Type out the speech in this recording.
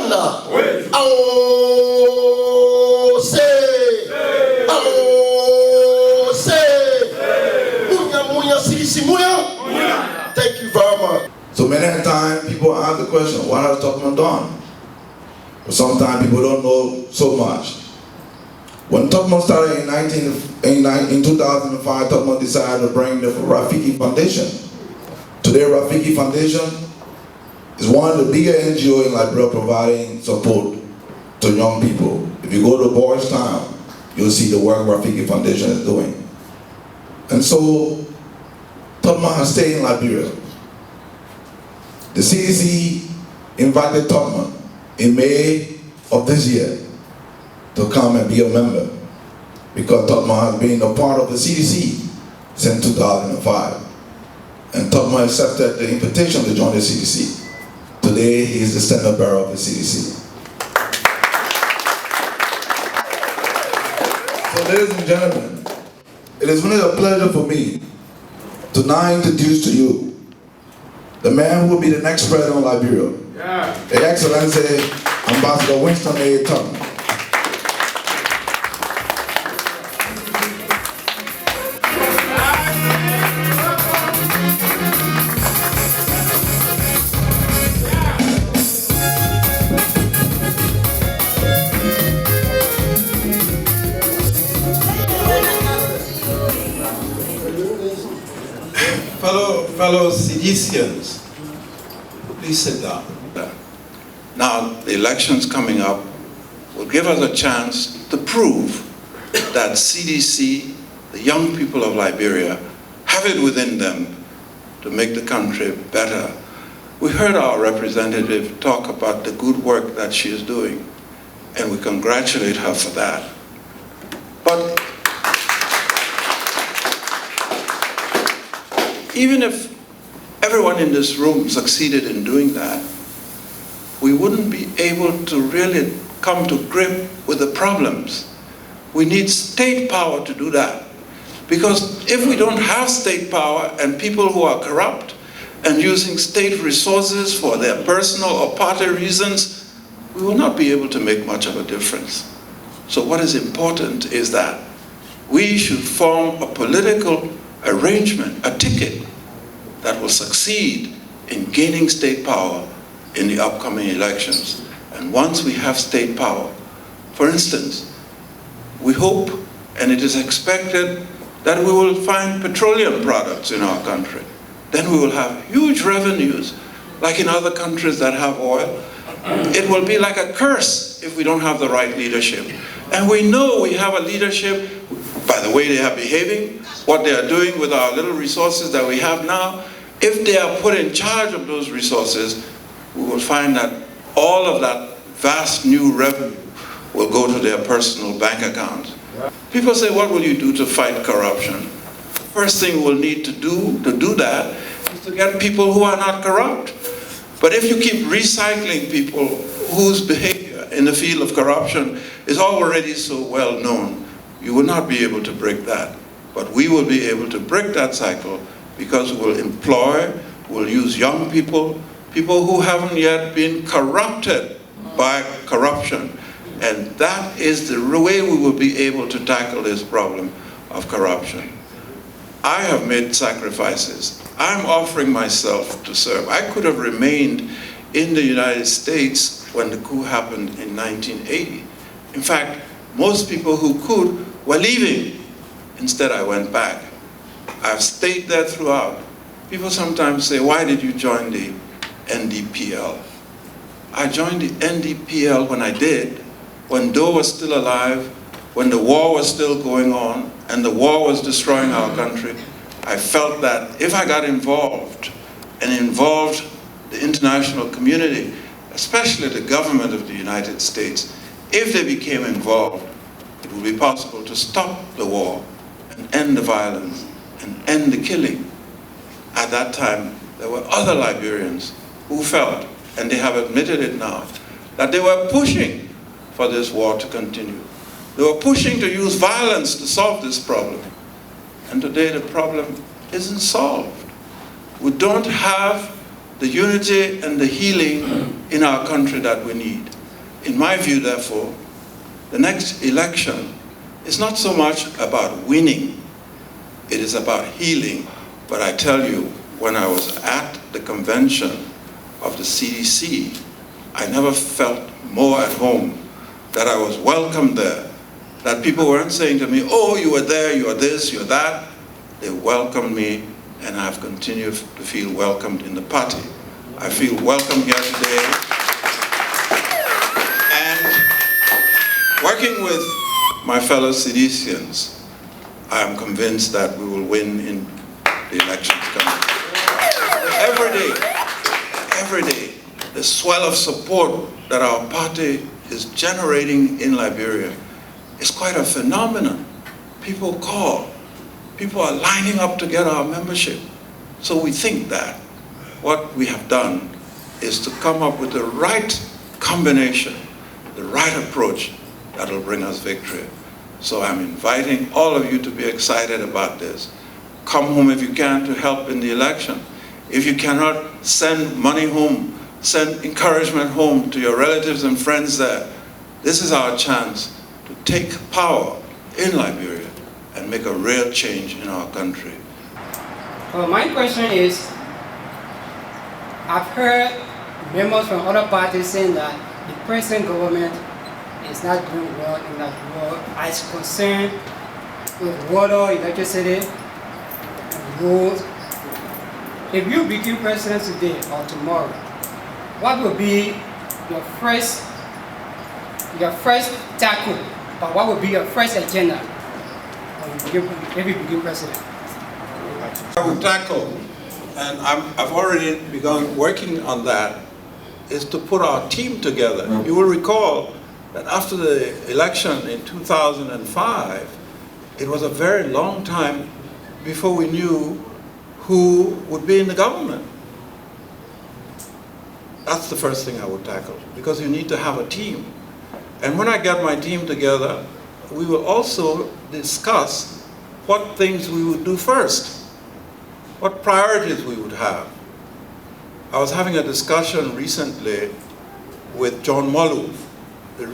Uganda. Oh, say. Oh, say. Munya, munya, CDC, munya. Thank you very much. So many times people ask the question, what has Tubman done? But sometimes people don't know so much. When Tubman started in 2005, Tubman decided to bring the Rafiki Foundation. Today, Rafiki Foundation is one of the bigger NGOs in Liberia providing support to young people. If you go to Boys Town, you'll see the work Rafiki Foundation is doing. And so, Tubman has stayed in Liberia. The CDC invited Tubman in May of this year to come and be a member, because Tubman has been a part of the CDC since 2005. And Tubman accepted the invitation to join the CDC. Today, he is the standard bearer of the CDC. So, ladies and gentlemen, it is really a pleasure for me to now introduce to you the man who will be the next president of Liberia, His Excellency Ambassador Winston A. Tubman. Fellow Sidicians, please sit down. Now, the elections coming up will give us a chance to prove that CDC, the young people of Liberia, have it within them to make the country better. We heard our representative talk about the good work that she is doing, and we congratulate her for that. But even if everyone in this room succeeded in doing that, we wouldn't be able to really come to grip with the problems. We need state power to do that. Because if we don't have state power and people who are corrupt and using state resources for their personal or party reasons, we will not be able to make much of a difference. So what is important is that we should form a political arrangement, a ticket that will succeed in gaining state power in the upcoming elections. And once we have state power, for instance, we hope and it is expected that we will find petroleum products in our country. Then we will have huge revenues, like in other countries that have oil. It will be like a curse if we don't have the right leadership. And we know we have a leadership by the way they are behaving, what they are doing with our little resources that we have now. If they are put in charge of those resources, we will find that all of that vast new revenue will go to their personal bank accounts. People say, what will you do to fight corruption? The first thing we'll need to do that is to get people who are not corrupt. But if you keep recycling people whose behavior in the field of corruption is already so well known, you will not be able to break that. But we will be able to break that cycle because we will employ, we'll use young people, people who haven't yet been corrupted by corruption. And that is the way we will be able to tackle this problem of corruption. I have made sacrifices. I'm offering myself to serve. I could have remained in the United States when the coup happened in 1980. In fact, most people who could were leaving. Instead, I went back. I've stayed there throughout. People sometimes say, why did you join the NDPL? I joined the NDPL when I did, when Doe was still alive, when the war was still going on, and the war was destroying our country. I felt that if I got involved, and involved the international community, especially the government of the United States, if they became involved, it would be possible to stop the war and end the violence and end the killing. At that time, there were other Liberians who felt, and they have admitted it now, that they were pushing for this war to continue. They were pushing to use violence to solve this problem. And today the problem isn't solved. We don't have the unity and the healing in our country that we need. In my view, therefore, the next election is not so much about winning, it is about healing. But I tell you, when I was at the convention of the CDC, I never felt more at home, that I was welcomed there, that people weren't saying to me, oh, you were there, you are this, you're that. They welcomed me, and I've continued to feel welcomed in the party. I feel welcome here today. And working with my fellow Sidicians, I am convinced that we will win in the elections coming. Every day, the swell of support that our party is generating in Liberia is quite a phenomenon. People call. People are lining up to get our membership. So we think that what we have done is to come up with the right combination, the right approach that will bring us victory. So I'm inviting all of you to be excited about this. Come home if you can to help in the election. If you cannot, send money home, send encouragement home to your relatives and friends there. This is our chance to take power in Liberia and make a real change in our country. Well, my question is, I've heard members from other parties saying that the present government is not doing well in Liberia as concerned with water, electricity, and roads. If you became president today or tomorrow, what will be your first tackle, or what would be your first agenda if you became president? I would tackle, and I've already begun working on that, is to put our team together. You will recall that after the election in 2005, it was a very long time before we knew who would be in the government. That's the first thing I would tackle, because you need to have a team. And when I get my team together, we will also discuss what things we would do first, what priorities we would have. I was having a discussion recently with John Molu, the